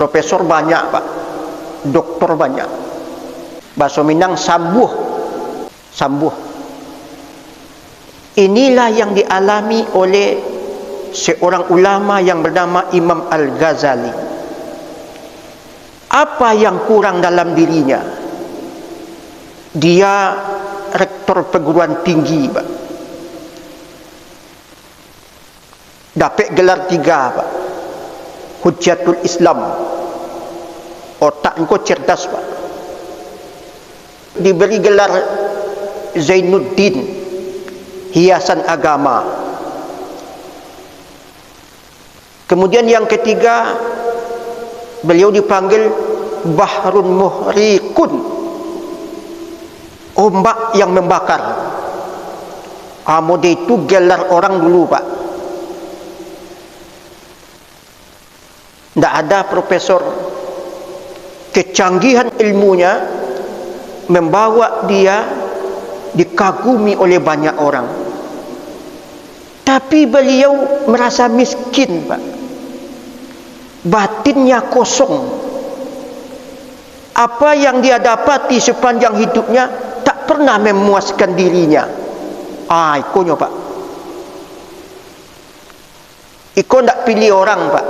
Profesor banyak Pak, doktor banyak. Bahasa Minang sambuh. Inilah yang dialami oleh seorang ulama yang bernama Imam Al-Ghazali. Apa yang kurang dalam dirinya? Dia rektor perguruan tinggi Pak, dapat gelar 3 Pak, Hujjatul Islam. Otak engkau cerdas Pak. Diberi gelar Zainuddin, hiasan agama. Kemudian yang ketiga, beliau dipanggil Bahrun Muhriqun, ombak yang membakar. Model itu gelar orang dulu Pak. Tidak ada profesor. Kecanggihan ilmunya membawa dia dikagumi oleh banyak orang. Tapi beliau merasa miskin Pak. Batinnya kosong. Apa yang dia dapati sepanjang hidupnya tak pernah memuaskan dirinya. Ikonya Pak. Iko tak pilih orang Pak.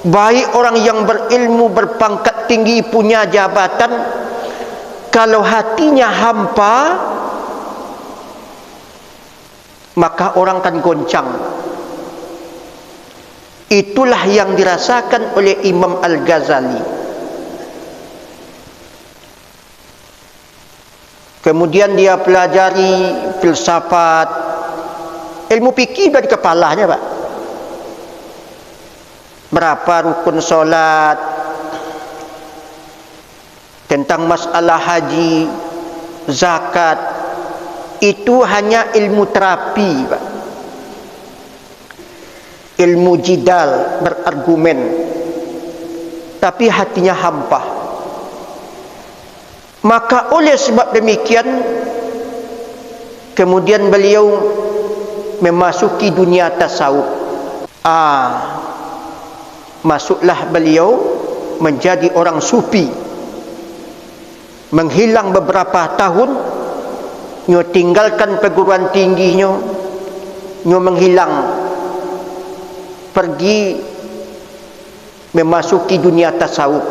Baik orang yang berilmu, berpangkat tinggi, punya jabatan, kalau hatinya hampa, maka orang akan goncang. Itulah yang dirasakan oleh Imam Al-Ghazali. Kemudian dia pelajari filsafat, ilmu fikih dari kepalanya Pak. Berapa rukun solat, tentang masalah haji, zakat, itu hanya ilmu terapi Pak. Ilmu jidal, berargumen, tapi hatinya hampa. Maka oleh sebab demikian, kemudian beliau memasuki dunia tasawuf. Masuklah beliau menjadi orang sufi. Menghilang beberapa tahun, nyo tinggalkan perguruan tingginya, nyo menghilang, pergi memasuki dunia tasawuf.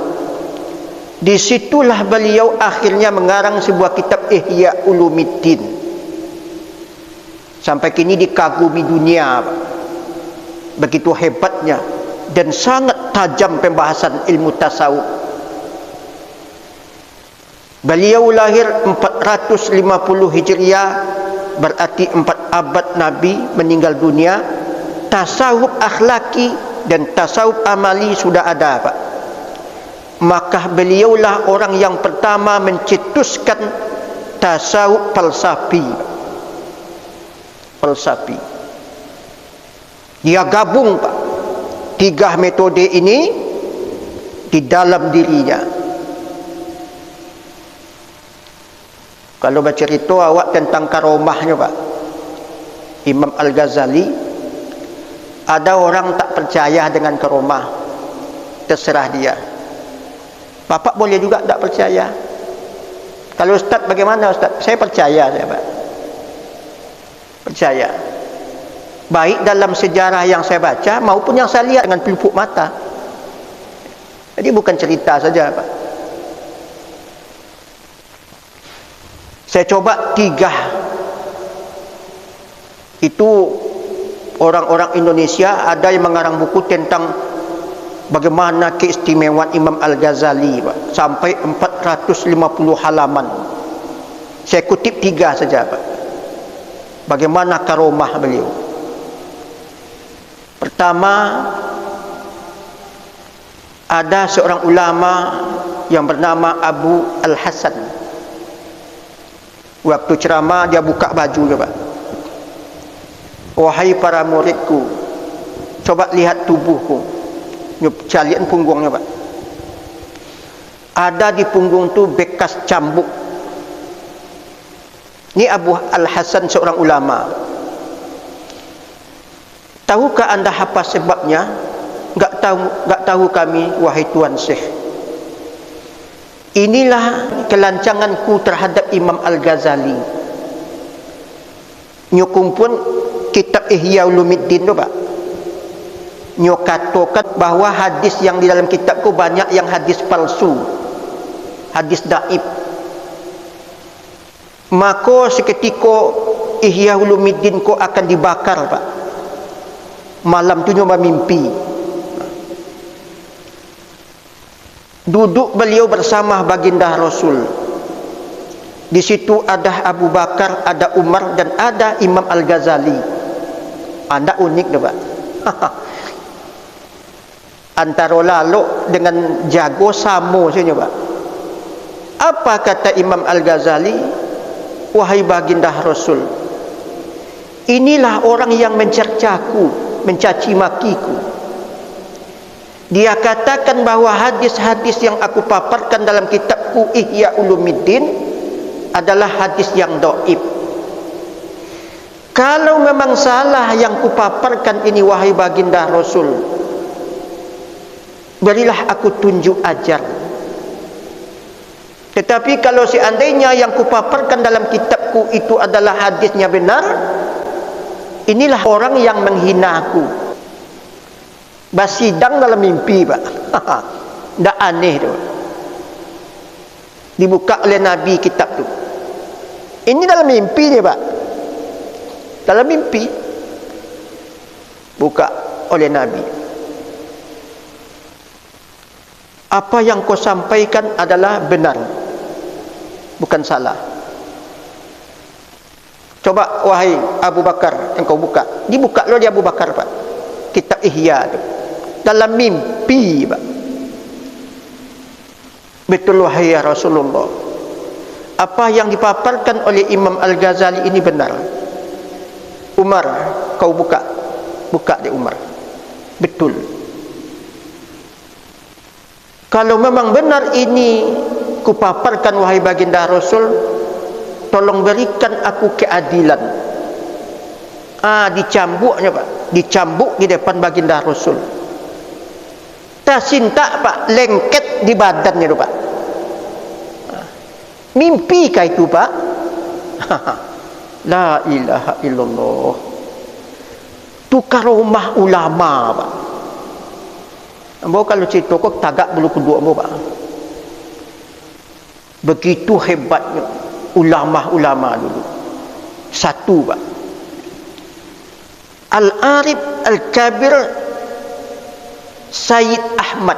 Disitulah beliau akhirnya mengarang sebuah kitab Ihya Ulumiddin. Sampai kini dikagumi dunia, begitu hebatnya dan sangat tajam pembahasan ilmu tasawuf. Beliau lahir 450 Hijriah, berarti 4 abad Nabi meninggal dunia. Tasawuf akhlaki dan tasawuf amali sudah ada Pak. Maka beliaulah orang yang pertama mencetuskan tasawuf falsafi. Dia gabung Pak 3 metode ini di dalam dirinya. Kalau bercerita awak tentang karomahnya Pak, Imam Al-Ghazali, ada orang tak percaya dengan karomah, terserah dia. Bapak boleh juga tak percaya. Kalau Ustaz bagaimana Ustaz? Saya percaya saya Pak. Percaya. Baik dalam sejarah yang saya baca maupun yang saya lihat dengan pelupuk mata. Jadi bukan cerita saja Pak. Saya coba 3. Itu orang-orang Indonesia ada yang mengarang buku tentang bagaimana keistimewaan Imam Al-Ghazali Pak. Sampai 450 halaman. Saya kutip 3 saja Pak. Bagaimana karomah beliau. Pertama, ada seorang ulama yang bernama Abu Al-Hasan. Waktu ceramah dia buka baju dia Pak. Wahai para muridku, coba lihat tubuhku. Calian punggungnya Pak. Ada di punggung tu bekas cambuk. Ini Abu Al-Hasan seorang ulama. Tahukah anda apa sebabnya? Enggak tahu kami, wahai Tuan Syekh. Inilah kelancanganku terhadap Imam Al-Ghazali. Nyokong pun kitab Ihya Ulumuddin tu, Pak. Nyok katakan bahawa hadis yang di dalam kitabku banyak yang hadis palsu, hadis daib. Maka seketika Ihya Ulumuddin ko akan dibakar, Pak. Malam tu nyoba mimpi. Duduk beliau bersama baginda Rasul. Di situ ada Abu Bakar, ada Umar dan ada Imam Al-Ghazali. Anda unik dah, Pak. Antara lalok dengan jago sama saja, Pak. Apa kata Imam Al-Ghazali? Wahai baginda Rasul, inilah orang yang mencercaku, mencaci makiku. Dia katakan bahawa hadis-hadis yang aku paparkan dalam kitabku Ihya Ulumuddin adalah hadis yang dhaif. Kalau memang salah yang kupaparkan ini, wahai baginda Rasul, berilah aku tunjuk ajar. Tetapi kalau seandainya yang kupaparkan dalam kitabku itu adalah hadisnya benar, inilah orang yang menghina aku. Basidang dalam mimpi, Pak. Dah aneh tu. Dibuka oleh Nabi kitab tu. Ini dalam mimpi ni, Pak. Dalam mimpi. Buka oleh Nabi. Apa yang kau sampaikan adalah benar, bukan salah. Coba wahai Abu Bakar, engkau buka. Dibuka lo dia Abu Bakar, Pak. Kitab Ihya tu. Dalam mimpi, Pak. Betul wahai ya Rasulullah. Apa yang dipaparkan oleh Imam Al-Ghazali ini benar. Umar, kau buka. Buka dia Umar. Betul. Kalau memang benar ini kupaparkan wahai baginda Rasul, tolong berikan aku keadilan. Dicambuknya, Pak. Dicambuk di depan baginda Rasul. Tasinta, Pak, lengket di badannya tu, Pak. Mimpi kah itu, Pak? La ilaha illallah. Tu karomah ulama, Pak. Ambo kalau cerita kok tagak bulu kedua ambo, Pak. Begitu hebatnya ulama-ulama dulu. Satu, Pak. Al-Arif Al-Kabir Sayyid Ahmad.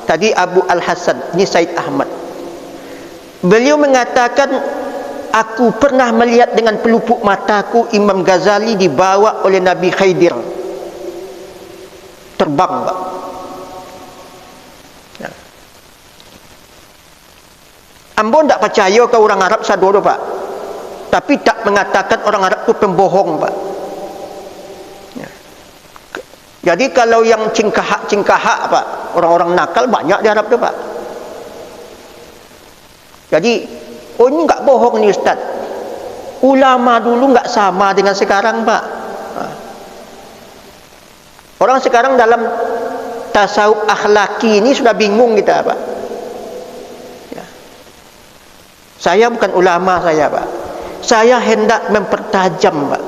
Tadi Abu Al-Hasan, ini Sayyid Ahmad. Beliau mengatakan, aku pernah melihat dengan pelupuk mataku Imam Ghazali dibawa oleh Nabi Khidir. Terbang, Pak. Ambo tak percaya ke orang Arab sador, Pak. Tapi tak mengatakan orang Arab itu pembohong, Pak. Jadi kalau yang cingkahak, Pak, orang-orang nakal banyak di Arab tu, Pak. Jadi, ini enggak bohong ni Ustaz. Ulama dulu enggak sama dengan sekarang, Pak. Orang sekarang dalam tasawuf akhlaki ini sudah bingung kita, Pak. Saya bukan ulama saya, Pak. Saya hendak mempertajam, Pak.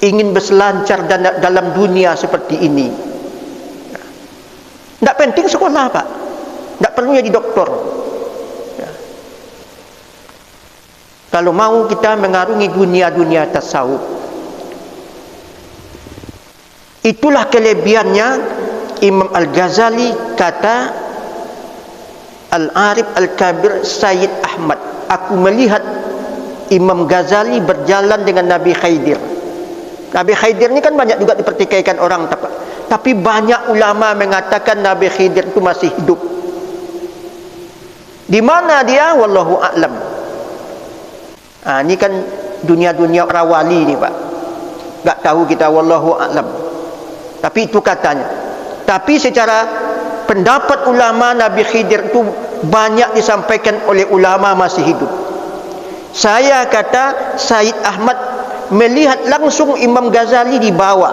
Ingin berselancar dalam dunia seperti ini. Tidak penting sekolah, Pak. Tidak perlu jadi doktor. Kalau mau kita mengarungi dunia-dunia tasawuf. Itulah kelebihannya Imam Al-Ghazali, kata Al-Arif Al-Kabir Sayyid Ahmad. Aku melihat Imam Ghazali berjalan dengan Nabi Khidir. Nabi Khidir ni kan banyak juga dipertikaikan orang, tapi banyak ulama mengatakan Nabi Khidir itu masih hidup. Di mana dia? Wallahu a'lam. Ini kan dunia-dunia rawali ni, Pak. Tak tahu kita, wallahu a'lam. Tapi itu katanya. Tapi secara pendapat ulama, Nabi Khidir itu banyak disampaikan oleh ulama masih hidup. Saya kata Sayyid Ahmad melihat langsung Imam Ghazali dibawa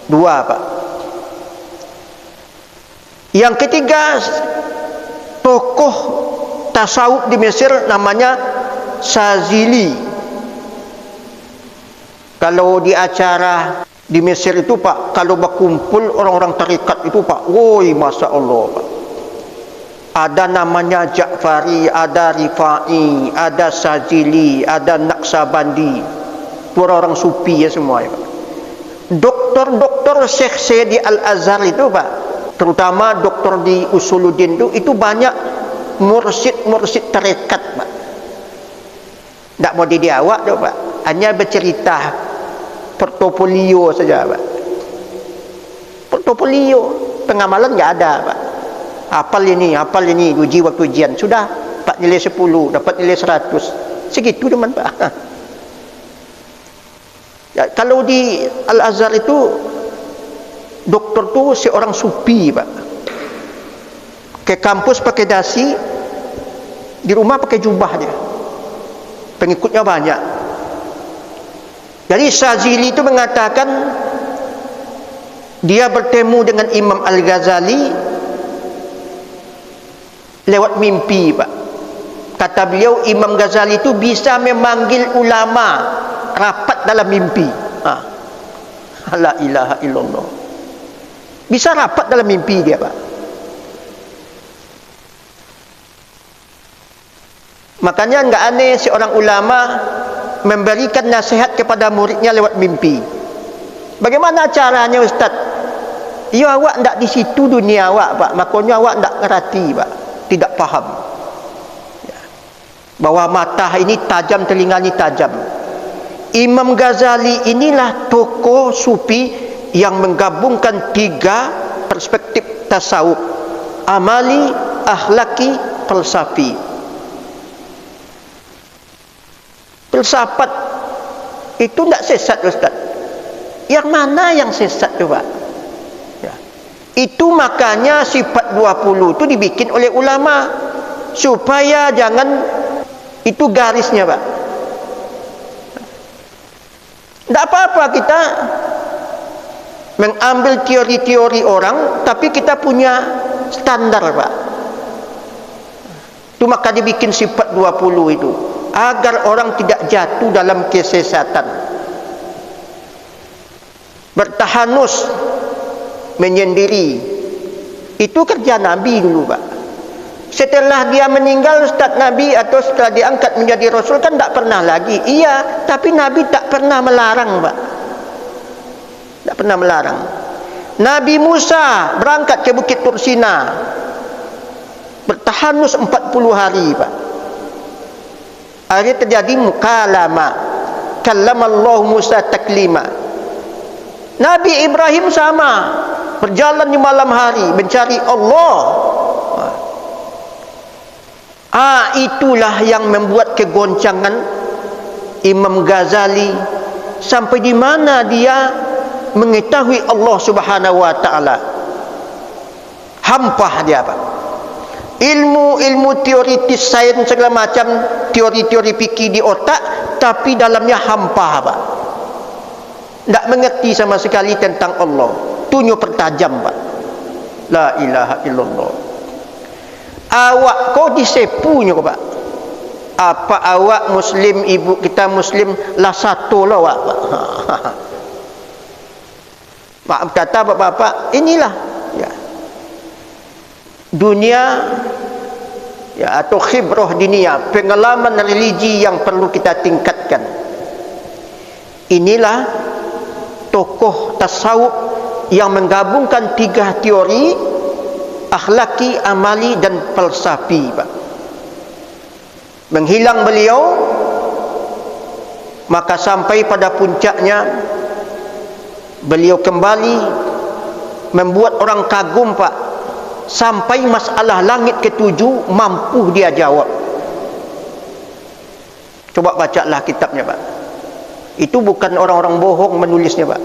Dua, Pak. Yang ketiga, tokoh tasawuf di Mesir namanya Sazili. Kalau di acara di Mesir itu, Pak, kalau berkumpul orang-orang tarekat itu, Pak, woi, Masya Allah, Pak. Ada namanya Ja'fari, ada Rifai, ada Sazili, ada Naqsabandi. Itu orang-orang sufi ya semua, ya, Pak. Doktor-doktor Syekh di Al-Azhar itu, Pak, terutama doktor di Usuluddin itu banyak mursyid-mursyid tarekat, Pak. Tak mau diawak tu, Pak. Hanya bercerita portofolio saja, Pak. Portofolio, pengamalan enggak ada, Pak. Hafal ini, uji waktu ujian. Sudah, dapat nilai 10, dapat nilai 100. Segitu teman, Pak. Ya, kalau di Al-Azhar itu, doktor tu seorang sufi, Pak. Ke kampus pakai dasi, di rumah pakai jubah dia. Pengikutnya banyak. Jadi Sazili itu mengatakan dia bertemu dengan Imam Al-Ghazali lewat mimpi, Pak. Kata beliau, Imam Ghazali itu bisa memanggil ulama rapat dalam mimpi. La ilaha illallah. Bisa rapat dalam mimpi dia, Pak. Makanya enggak aneh seorang ulama memberikan nasihat kepada muridnya lewat mimpi. Bagaimana caranya, Ustaz? Ya, awak enggak di situ dunia awak, Pak. Makanya awak enggak ngerti, Pak. Tidak paham. Ya. Bahwa mata ini tajam, telinga ini tajam. Imam Ghazali inilah tokoh sufi yang menggabungkan 3 perspektif tasawuf: amali, akhlaki, falsafi. Filsafat itu tidak sesat, Ustaz. Yang mana yang sesat tu, Pak? Ya. Itu makanya sifat 20 itu dibikin oleh ulama supaya jangan, itu garisnya, Pak. Tidak apa-apa kita mengambil teori-teori orang, tapi kita punya standar, Pak. Itu maka dibikin sifat 20 itu, agar orang tidak jatuh dalam kesesatan. Bertahanus, menyendiri. Itu kerja Nabi dulu, Pak. Setelah dia meninggal, Ustaz, Nabi atau setelah diangkat menjadi Rasul kan tak pernah lagi. Iya, tapi Nabi tak pernah melarang, Pak. Tak pernah melarang. Nabi Musa berangkat ke Bukit Tursina, bertahanus 40 hari, Pak. Akhirnya terjadi mukalama, kallamallahu Musa taklima. Nabi Ibrahim sama, berjalan di malam hari mencari Allah. Itulah yang membuat kegoncangan Imam Ghazali sampai di mana dia mengetahui Allah Subhanahu wa taala. Hampah dia, Pak. Ilmu teoritis sains segala macam, teori-teori fikih di otak, tapi dalamnya hampah, Pak. Tak mengerti sama sekali tentang Allah. Tunyo pertajam, Pak. La ilaha illallah. Awak kau disepunya, Pak. Apa awak Muslim, ibu kita Muslim lah satu lah, Pak. Maaf kata bapak-bapak, inilah ya dunia ya, atau khibrah dunia, pengalaman religi yang perlu kita tingkatkan. Inilah tokoh tasawuf yang menggabungkan 3 teori: akhlaki, amali, dan falsafi, Pak. Menghilang beliau, maka sampai pada puncaknya beliau kembali membuat orang kagum, Pak. Sampai masalah langit ke-7 mampu dia jawab. Coba bacalah kitabnya, Pak. Itu bukan orang-orang bohong menulisnya, Pak.